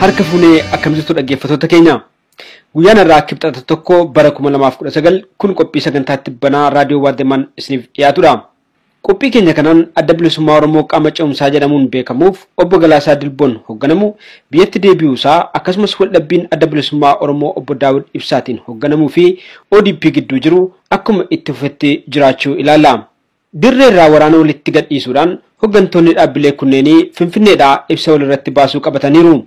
harka fuunee akkamitti dhaggeeffattoota keenya guyyaan irraa kibxata tokko bara 2019 kun qophii sagantaatti banaa raadiyoo Waaddeman isiniif dhiyaatudha. Qophii keenya kanaan adda bilisummaa Oromoo qaama ce'umsaa jedhamuun beekamuuf obbo Galaasaa Dilboon hoogganamu biyyatti deebi'uusaa akkasumas waldhabbiin adda bilisummaa Oromoo obbo Daawud Ibsaatiin hoogganamuu fi ODP gidduu jiru akkuma itti fufetti jiraachuu ilaalla. Dirree irraa waraana walitti gadhiisuudhaan hooggantoonni dhaabbilee kunneenii Finfinneedhaa ibsa walirratti baasuu qabataniiru.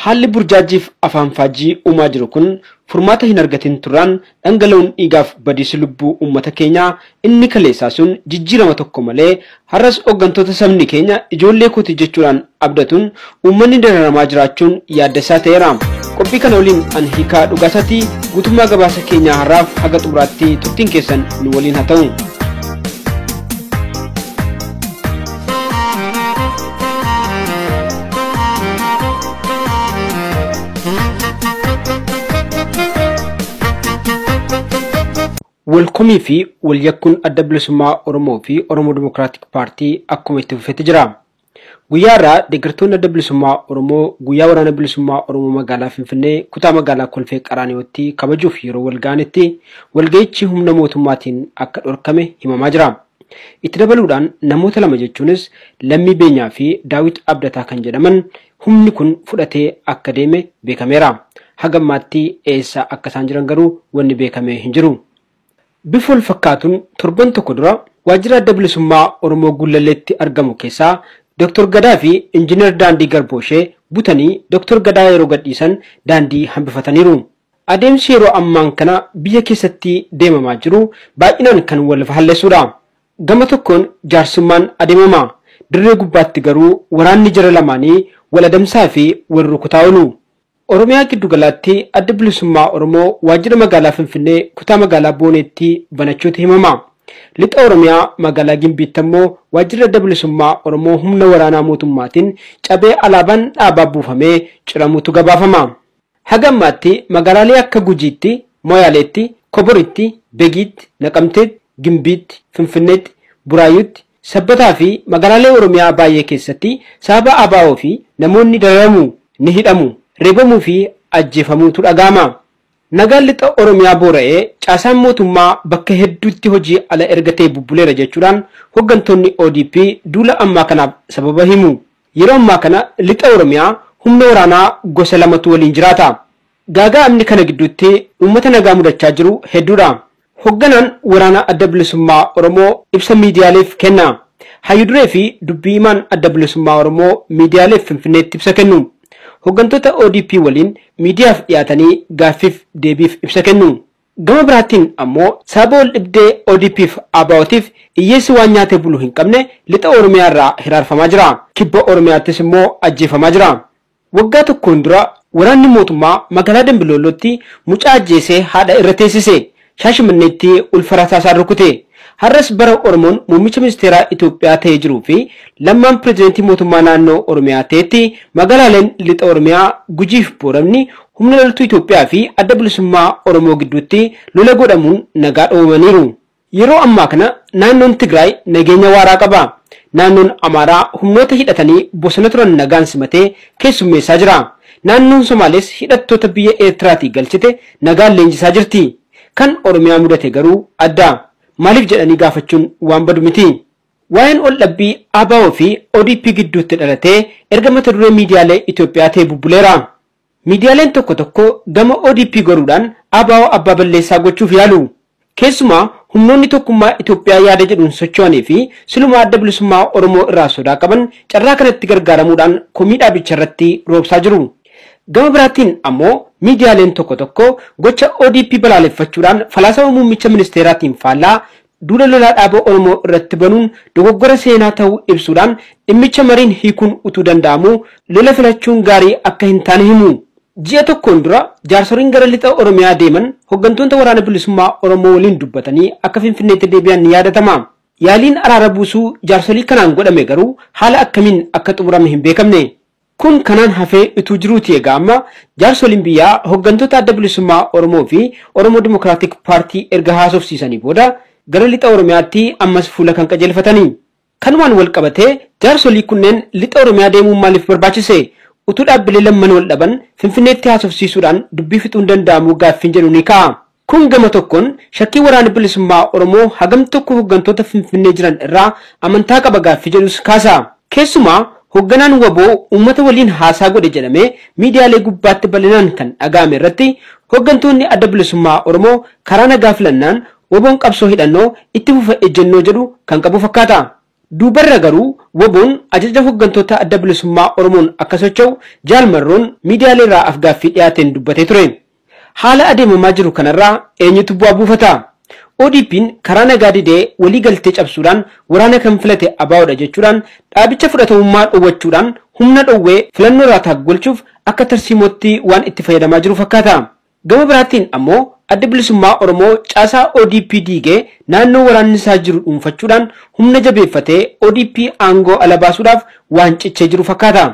Haalli burjaajiif afaan faajii uumaa jiru kun furmaata hin argatin turaan dhangala'uun dhiigaaf badiisi lubbuu uummata keenyaa inni kaleessaa sun jijjiirama tokko malee har'as hooggantoota sabni keenya ijoollee kooti jechuudhaan abdatuun uummanni dararamaa jiraachuun yaaddessaa ta'eera. Qophii kana waliin an hiikaa dhugaasatii guutummaa gabaasa keenyaa har'aaf haga xumuraatti turtiin keessan nu waliin haa ta'u. Welcome fi walyakun adda bilisummaa Oromoo fi Oromoo Democratic Party akkuma itti fufetti jira. Guyyaa irraa deeggartoonni adda bilisummaa Oromoo guyyaa waraana bilisummaa Oromoo magaalaa Finfinnee kutaa magaalaa Kolfee Qaraaniyooti kabajuuf yeroo walgaanitti walga'ichi humna mootummaatiin akka dhorkame himamaa jira. Itti dabaluudhaan namoota lama jechuunis Lammii Beenyaa fi Daawit Abdataa kan jedhaman humni kun fudhatee akka deeme beekameera. Hagammaatti eessa akka isaan jiran garuu wanni beekamee hin jiru. Bifol fakkaatuun torban tokko dura waajjira adda bilisummaa Oromoo Gullalleetti argamu keessaa Dr. Gadaa fi Injiinar Daandii Garbooshee butanii Dr. Gadaa yeroo gadhiisan daandii hambifataniiru. Adeemsi yeroo ammaan kana biyya keessatti deemamaa jiru baay'inaan kan wal faalleessuudha. Gama tokkoon jaarsummaan adeemama. Dirree gubbaatti garuu waraanni jara lamaanii wal adamsaa fi wal rukutaa oolu. Oromiyaa giddu galaatti adda bilisummaa Oromoo waajjira magaalaa Finfinnee kutaa magaalaa Booneetti banachuutu himama. Lixa Oromiyaa magaalaa Gimbiitti ammoo waajjira adda bilisummaa Oromoo humna waraanaa mootummaatiin cabee alaabaan dhaabaa buufamee ciramuutu gabaafama. Haga ammaatti magaalaalee akka Gujiitti, Moyaaleetti, Koboritti, Begiitti, Naqamteetti, Gimbiitti, Finfinneetti, Buraayyuutti, Sabbataa fi magaalaalee Oromiyaa baay'ee keessatti sababa ABO fi namoonni dararamu ni hidhamu. Reebamuu fi ajjeefamuutu dhaga'ama. Nagaan lixa Oromiyaa boora'ee caasaan mootummaa bakka hedduutti hojii ala ergatee bubbuleera jechuudhaan hooggantoonni ODP duula ammaa kanaaf sababa himu. Yeroo ammaa kana lixa Oromiyaa humna waraanaa gosa lamatu waliin jiraata. Gaaga'amni kana gidduutti uummata nagaa mudachaa jiru hedduudha. Hoogganaan waraanaa adda bilisummaa Oromoo ibsa miidiyaaleef kenna. Hayyuduree fi dubbii himaan adda bilisummaa Oromoo miidiyaaleef Finfinneetti ibsa kennu. Hooggantoota ODP waliin miidiyaaf dhiyaatanii gaaffiif deebiif ibsa kennu. Gama biraatiin ammoo sababa wal dhibdee ODP'f ABO'tiif hiyyeessi waan nyaatee bulu hin qabne lixa Oromiyaa irraa hiraarfamaa jira. Kibba Oromiyaattis immoo ajjeefamaa jira. Waggaa tokkoon dura waraanni mootummaa magaalaa Dambiloolootti mucaa ajjeesee haadha irra teessise. Shaashimanneetti ulfa rasaasaa rukute. Har'as bara Oromoon muummicha ministeeraa Itoophiyaa ta'ee jiruu fi lammaan pireezidantii mootummaa naannoo Oromiyaa ta'etti magaalaaleen lixa Oromiyaa Gujiif Booramni humna loltuu Itoophiyaa fi adda bilisummaa Oromoo gidduutti lola godhamuun nagaa dhoowwamaniiru. Yeroo ammaa kana naannoon Tigraay nageenya waaraa qaba. Naannoon Amaaraa humnoota hidhatanii bosona turan nagaan simatee keessummeessaa jira. Naannoon Somaalees hidhattoota biyya Eertiraatii galchite nagaan leenjisaa jirti. Kan Oromiyaa mudate garuu adda. Maaliif jedhanii gaafachuun waan badu miti. Waa'een ol dhabbii ABO fi ODP gidduutti dhalatee erga mata duree miidiyaalee Itoophiyaa ta'e bubbuleera. Miidiyaaleen tokko tokko gama ODP goruudhaan ABO abbaa balleessaa gochuuf yaalu. Keessumaa humnoonni tokkummaa Itoophiyaa yaada jedhuun socho'anii fi silumaa adda bilisummaa Oromoo irraa sodaa qaban carraa kanatti gargaaramuudhaan komii dhaabicha irratti roobsaa jiru. Gama biraatiin ammoo miidiyaaleen tokko tokko gocha ODP balaaleffachuudhaan falaasama muummicha ministeeraatiin faallaa duula lolaa dhaaba Oromoo irratti banuun dogoggora seenaa ta'uu ibsuudhaan dhimmicha mariin hiikuun utuu danda'amu lola filachuun gaarii akka hin taane himu. Ji'a tokkoon dura jaarsoliin gara lixa Oromiyaa deeman hooggantoota waraana bilisummaa Oromoo waliin dubbatanii akka Finfinneetti deebi'an ni yaadatama. Yaaliin araara buusuu jaarsolii kanaan godhame garuu haala akkamiin akka xumurame hin beekamne. Kun kanaan hafee utuu jiruuti egaa amma jaarsoliin biyyaa hooggantoota adda bilisummaa Oromoo fi Oromoo Democratic Party erga haasofsiisanii booda gara lixa Oromiyaatti ammas fuula kan qajeelfatanii. Kanumaan wal qabatee jaarsolii kunneen lixa Oromiyaa deemuun maaliif barbaachise? utuu dhaabbilee lamman wal dhaban Finfinneetti haasofsiisuudhaan dubbii fixuun danda'amu gaaffiin jedhu ni ka'a. Kun gama tokkoon shakkii waraana bilisummaa Oromoo hagam tokko hooggantoota Finfinnee jiran irraa amantaa qaba gaaffii jedhus kaasa. Keessumaa hoogganaan waboo uummata waliin haasaa godhe jedhamee miidiyaalee gubbaatti bal'inaan kan dhaga'ame irratti hooggantoonni adda bilisummaa Oromoo karaa nagaa filannaan waboon qabsoo hidhannoo itti fufa ejjennoo jedhu kan qabu fakkaata. Duubarra garuu waboon ajaja hooggantoota adda bilisummaa Oromoon akka socho'u jaalmarroon miidiyaalee irraa afgaaffii dhiyaateen dubbatee ture. Haala adeemamaa jiru kanarraa eenyutu bu'aa buufata? ODP'n karaa nagaa didee walii galtee cabsuudhaan waraana kan filate abaa'oodha jechuudhaan dhaabicha fudhatamummaa dhowwachuudhaan humna dhowwee filannoo irraa taaggolchuuf akka tarsiimootti waan itti fayyadamaa jiru fakkaata. Gama biraatiin ammoo adda bilisummaa Oromoo caasaa ODP diigee naannoo waraanni isaa jiru dhuunfachuudhaan humna jabeeffatee ODP aangoo ala baasuudhaaf waan cichee jiru fakkaata.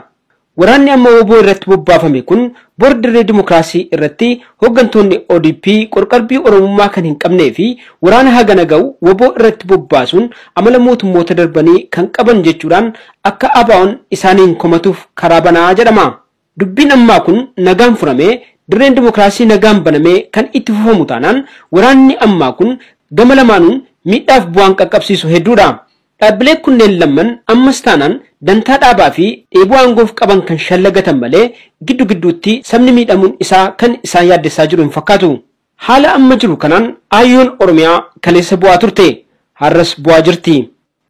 Waraanni amma waboo irratti bobbaafame kun boordirree dimokiraasii irratti hooggantoonni ODP qorqalbii Oromummaa kan hin qabnee fi waraana hagana ga'u waboo irratti bobbaasuun amala mootummoota darbanii kan qaban jechuudhaan akka abaa'oon isaaniin komatuuf karaa banaa jedhama. Dubbiin ammaa kun nagaan furamee dirreen dimokiraasii nagaan banamee kan itti fufamu taanaan waraanni ammaa kun gama lamaanuun miidhaaf bu'aan qaqqabsiisu hedduudha. Dhaabbilee kunneen lamman ammas taanaan dantaa dhaabaa fi dheebuu aangoof qaban kan shallagatan malee giddu gidduutti sabni miidhamuun isaa kan isaan yaaddessaa jiru hin fakkaatu. Haala amma jiru kanaan aayyoon Oromiyaa kaleessa bu'aa turte, har'as bu'aa jirti.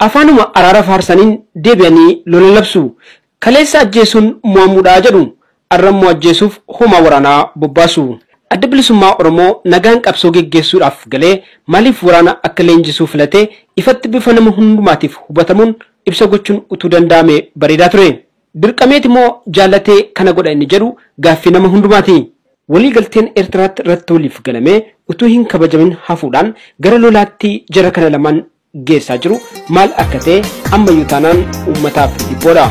Afaanuma araara faarsaniin deebi'anii lola labsu. Kaleessa ajjeesuun mo'amuudhaa jedhu, har'ammoo ajjeesuuf homaa waraanaa bobbaasu. Adda bilisummaa Oromoo nagaan qabsoo geggeessuudhaaf galee maaliif waraana akka leenjisuu filate ifatti bifa nama hundumaatiif hubatamuun ibsa gochuun utuu danda'ame bareedaa ture. Dirqameeti moo jaallatee kana godha inni jedhu gaaffii nama hundumaati. Walii galteen Eertiraatti irratti waliif galamee utuu hin kabajamin hafuudhaan gara lolaatti jara kana lamaan geessaa jiru maal akka ta'e ammayyuu taanaan uummataaf dhiphoodha.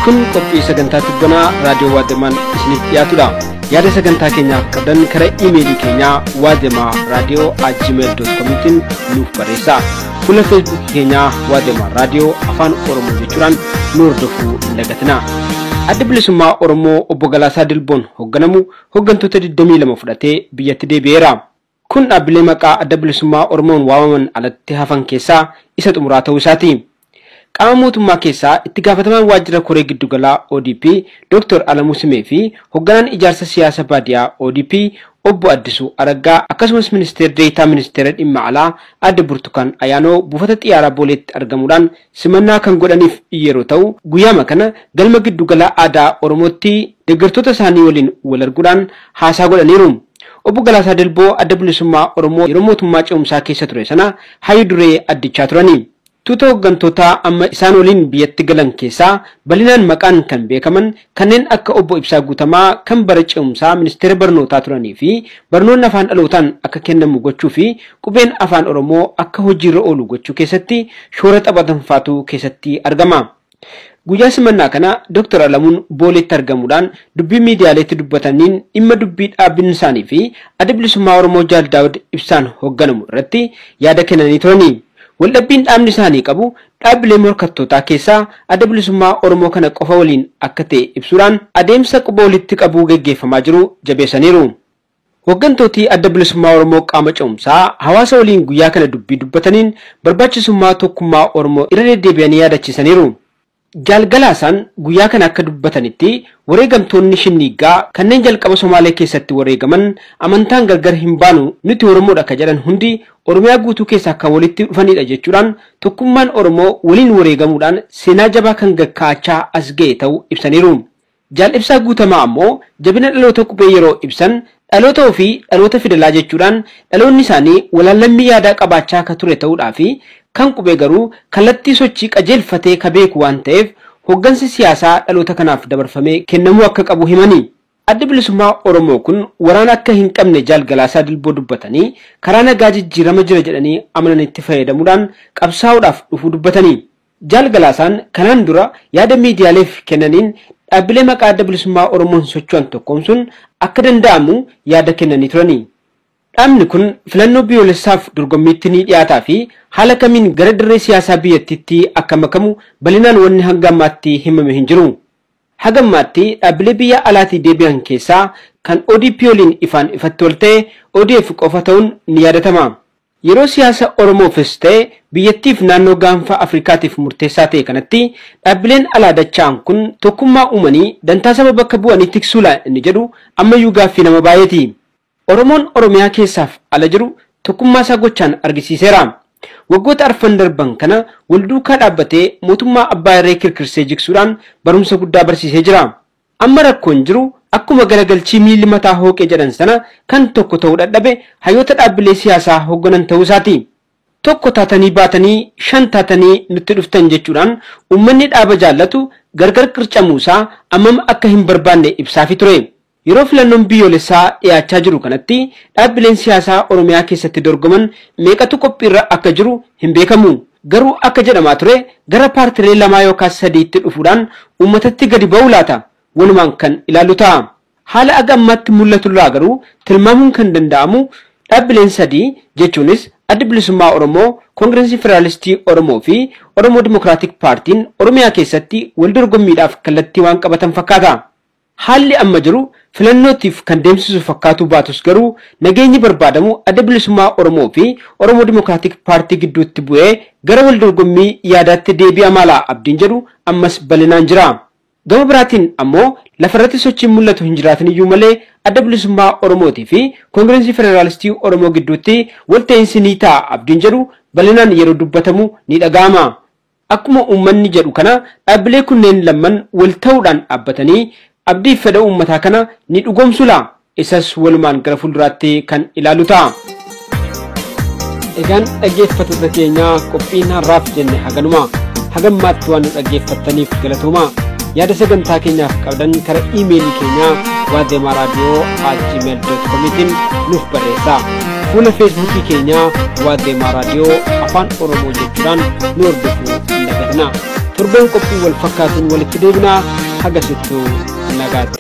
Kun qophii sagantaa tibbanaa raadiyoo Waademaan isiniif dhiyaatudha. Yaada sagantaa keenyaaf qabdan karaa iimeelii keenyaa waademaa.radio@gmail.com nuuf barreessaa. Fuula feesbuukii keenyaa Waademaa Raadiyoo Afaan Oromoo jechuudhaan nu hordofuu hin dagatinaa. Adda bilisummaa Oromoo obbo Galaasaa Dilboon hoogganamu hooggantoota 22 fudhatee biyyatti deebi'eera. Kun dhaabbilee maqaa adda bilisummaa Oromoon waamaman alatti hafan keessaa isa xumuraa ta'uu isaati. Qaama mootummaa keessaa itti gaafatamaan waajjira koree giddugalaa ODP Dr. Alamuu Simee fi hoogganaan ijaarsa siyaasa baadiyyaa ODP obbo Addisuu Araggaa akkasumas ministeera deetaa ministeera dhimma alaa adda Burtukaan Ayaanoo buufata xiyyaaraa Booleetti argamuudhaan simannaa kan godhaniif yeroo ta'u guyyaama kana galma giddugalaa aadaa Oromootti deeggartoota isaanii waliin wal arguudhaan haasaa godhaniiru. Obbo Galaasaa Dilboo adda bilisummaa Oromoo yeroo mootummaa ce'umsaa keessa ture sana hayyuu duree addichaa turani. Tuuta hooggantoota amma isaan waliin biyyatti galan keessaa bal'inaan maqaan kan beekaman kanneen akka obbo Ibsaa Guutamaa kan bara ce'umsaa ministeera barnootaa turanii fi barnoonni afaan dhalootaan akka kennamu gochuu fi qubeen afaan Oromoo akka hojiirra oolu gochuu keessatti shoora taphatan faatu keessatti argama. Guyyaa simannaa kana Dr. Alamuun Booleetti argamuudhaan dubbii miidiyaaleetti dubbataniin dhimma dubbii dhaabbiin isaanii fi adda bilisummaa Oromoo Jaal Daawud Ibsaan hoogganamu irratti yaada kennanii turani. Waldhabbiin dhaabni isaanii qabu dhaabbilee morkattootaa keessaa adda bilisummaa Oromoo kana qofa waliin akka ta'e ibsuudhaan adeemsa quba walitti qabuu geggeeffamaa jiru jabeessaniiru. Hooggantooti adda bilisummaa Oromoo qaama ce'umsaa hawaasa waliin guyyaa kana dubbii dubbataniin barbaachisummaa tokkummaa Oromoo irra deddeebi'anii yaadachiisaniiru. Jaal Galaasaan guyyaa kana akka dubbatanitti wareegamtoonni Shinnigaa kanneen jalqaba Somaalee keessatti wareegaman amantaan gargar hin baanu nuti Oromoodha akka jedhan hundi Oromiyaa guutuu keessaa kan walitti dhufanidha jechuudhaan tokkummaan Oromoo waliin wareegamuudhaan seenaa jabaa kan gaggaachaa as ga'e ta'uu ibsaniiru. Jaal Ibsaa Guutamaa ammoo jabina dhaloota qubee yeroo ibsan dhaloota ofii dhaloota fidalaa jechuudhaan dhaloonni isaanii walaallammii yaadaa qabaachaa akka ture ta'uudhaa fi kan qubee garuu kallattii sochii qajeelfatee ka beeku waan ta'eef hooggansi siyaasaa dhaloota kanaaf dabarfamee kennamuu akka qabu himani. Adda bilisummaa Oromoo kun waraana akka hin qabne Jaal Galaasaa Dilboo dubbatanii karaa nagaa jijjiirama jira jedhanii amananitti fayyadamuudhaan qabsaa'uudhaaf dhufuu dubbatanii. Jaal Galaasaan kanaan dura yaada miidiyaaleef kennaniin dhaabbilee maqaa adda bilisummaa Oromoon socho'an tokkoomsuun akka danda'amu yaada kennanii turani. Dhaabni kun filannoo biyyoolessaaf dorgommiitti ni dhiyaataa fi haala kamiin gara dirree siyaasaa biyyattiitti akka makamu bal'inaan wanni hanga ammaatti himame hin jiru. Haga ammaatti dhaabbilee biyya alaatii deebi'an keessaa kan ODP waliin ifaan ifatti wal ta'e ODF qofa ta'uun ni yaadatama. Yeroo siyaasa Oromoofis ta'e biyyattiif naannoo gaanfa Afrikaatiif murteessaa ta'e kanatti dhaabbileen alaa dacha'an kun tokkummaa uumanii dantaa saba bakka bu'anii tiksuula inni jedhu ammayyuu gaaffii nama baay'eeti. Oromoon Oromiyaa keessaaf ala jiru tokkummaa isaa gochaan argisiiseera. Waggoota arfan darban kana wal duukaa dhaabbatee mootummaa abbaa irree kirkirsee jigsuudhaan barumsa guddaa barsiisee jira. Amma rakkoon jiru akkuma garagalchii miilli mataa hooqee jedhan sana kan tokko ta'uu dadhabe hayyoota dhaabbilee siyaasaa hoogganan ta'uu isaati. Tokko taatanii baatanii shan taatanii nutti dhuftan jechuudhaan uummanni dhaaba jaallatu gargar qircamuusaa ammam akka hin barbaanne ibsaafi ture. Yeroo filannoon biyyoolessaa dhiyaachaa jiru kanatti dhaabbileen siyaasaa Oromiyaa keessatti dorgoman meeqatu qophiirra akka jiru hin beekamu. Garuu akka jedhamaa ture gara paartilee lamaa yookaan sadiitti dhufuudhaan uummatatti gadi ba'uu laata. Walumaan kan ilaalu ta'a. Haala aga ammaatti mul'atu irraa garuu tilmaamuun kan danda'amu dhaabbileen sadii jechuunis Adda Bilisummaa Oromoo, Koongireesii Federaalistii Oromoo fi Oromoo Dimokiraatik Paartiin Oromiyaa keessatti wal dorgommiidhaaf kallattii waan qabatan fakkaata. Haalli amma jiru filannootiif kan deemsisu fakkaatu baatus garuu nageenyi barbaadamu Adda Bilisummaa Oromoo fi Oromoo Dimokiraatik Paartii gidduutti bu'ee gara wal dorgommii yaadaatti deebi'a mala abdiin jedhu ammas bal'inaan jira. Gama biraatiin ammoo lafarratti sochiin mul'atu hin jiraatin iyyuu malee Adda Bilisummaa Oromootii fi Koongireesii Federaalistii Oromoo gidduutti walta'iinsi ni ta'a abdiin jedhu bal'inaan yeroo dubbatamu ni dhaga'ama. Akkuma uummanni jedhu kana dhaabbilee kunneen lamman wal ta'uudhaan dhaabbatanii abdii fedha uummataa kana ni dhugoomsula. Isas walumaan gara fuulduraatti kan ilaalu ta'a. Egaan dhaggeeffattoota keenya qophiin har'aaf jenne haganuma. Hagammaatti waan nu dhaggeeffattaniif galatooma. Yaada sagantaa keenyaaf qabdan kara iimeelii keenya waaddeemaaraadiyoo@gmail.com nuuf barreessaa. Fuula feesbuukii keenya waaddeemaaraadiyoo afaan Oromoo jechuudhaan nu hordofuu hin dagatinaa. Torban qophii wal fakkaatuun walitti deebinaa hagasittuu nagaatti.